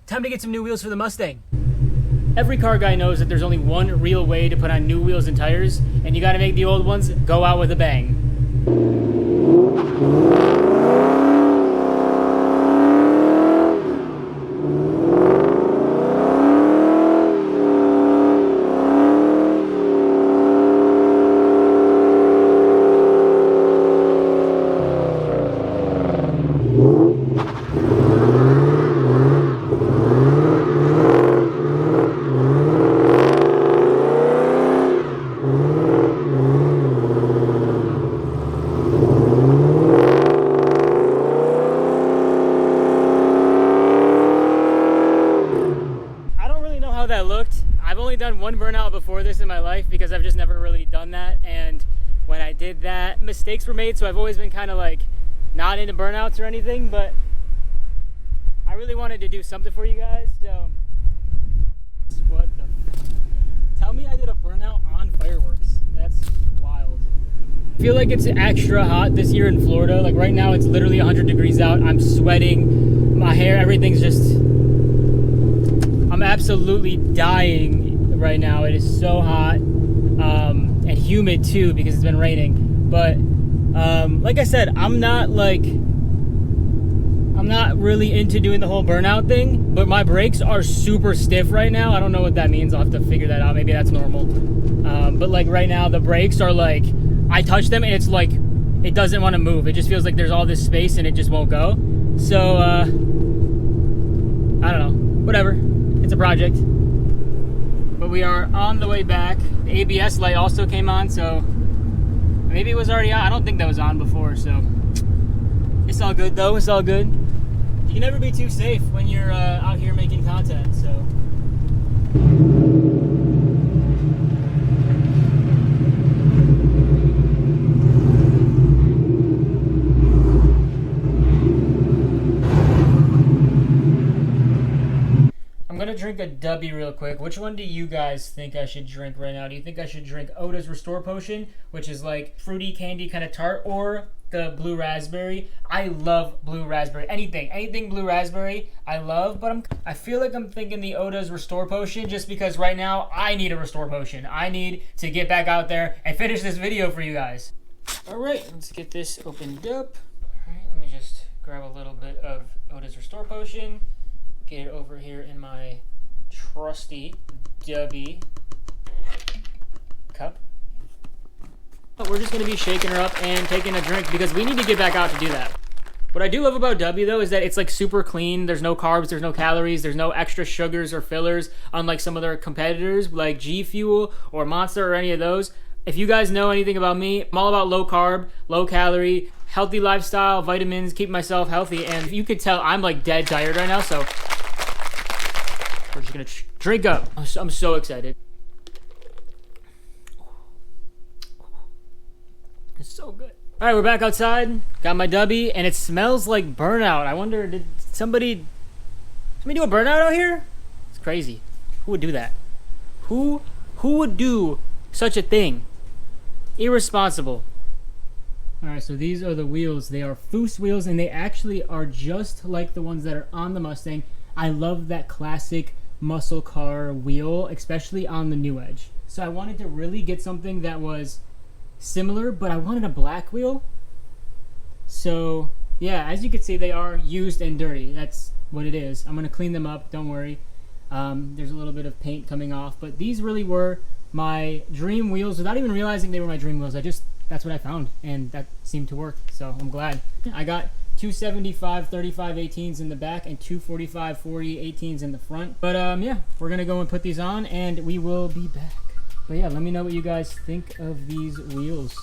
Time to get some new wheels for the Mustang. Every car guy knows that there's only one real way to put on new wheels and tires, and you gotta make the old ones go out with a bang. That looked. I've only done one burnout before this in my life because I've just never really done that, and when I did that, mistakes were made, so I've always been kind of like not into burnouts or anything, but I really wanted to do something for you guys, so what the tell me I did a burnout on fireworks. That's wild. I feel like it's extra hot this year in Florida. Like right now it's literally 100 degrees out. I'm sweating, my hair, everything's just, I'm absolutely dying right now. It is so hot and humid too because it's been raining. But like I said, I'm not really into doing the whole burnout thing, but my brakes are super stiff right now. I don't know what that means. I'll have to figure that out. Maybe that's normal. But like right now the brakes are like, I touch them and it's like, it doesn't want to move. It just feels like there's all this space and it just won't go. So I don't know, whatever. It's a project. But we are on the way back. The ABS light also came on, so maybe it was already on. I don't think that was on before, so it's all good though. It's all good. You can never be too safe when you're out here making content, so. I'm gonna drink a dubby real quick. Which one do you guys think I should drink right now? Do you think I should drink Oda's Restore Potion, which is like fruity candy kind of tart, or the blue raspberry? I love blue raspberry. Anything blue raspberry, I love, but I feel like I'm thinking the Oda's Restore Potion just because right now I need a Restore Potion. I need to get back out there and finish this video for you guys. All right, let's get this opened up. All right, let me just grab a little bit of Oda's Restore Potion. Get it over here in my trusty dubby cup. We're just going to be shaking her up and taking a drink because we need to get back out to do that. What I do love about Dubby though is that it's like super clean. There's no carbs, there's no calories, there's no extra sugars or fillers, unlike some of their competitors like G Fuel or Monster or any of those. If you guys know anything about me, I'm all about low carb, low calorie, healthy lifestyle, vitamins, keep myself healthy, and you could tell I'm like dead tired right now, so we're just gonna drink up. I'm so excited. It's so good. All right, we're back outside. Got my dubby, and it smells like burnout. I wonder, did somebody do a burnout out here? It's crazy. Who would do that? Who would do such a thing? Irresponsible. All right, so these are the wheels. They are Foose wheels, and they actually are just like the ones that are on the Mustang. I love that classic muscle car wheel, especially on the new Edge. So I wanted to really get something that was similar, but I wanted a black wheel. So yeah, as you can see, they are used and dirty. That's what it is. I'm gonna clean them up, don't worry. There's a little bit of paint coming off, but these really were my dream wheels without even realizing they were my dream wheels. That's what I found, and that seemed to work, so I'm glad. I got 275 35 18s in the back and 245 40 18s in the front. But yeah, we're gonna go and put these on and we will be back. But yeah, let me know what you guys think of these wheels.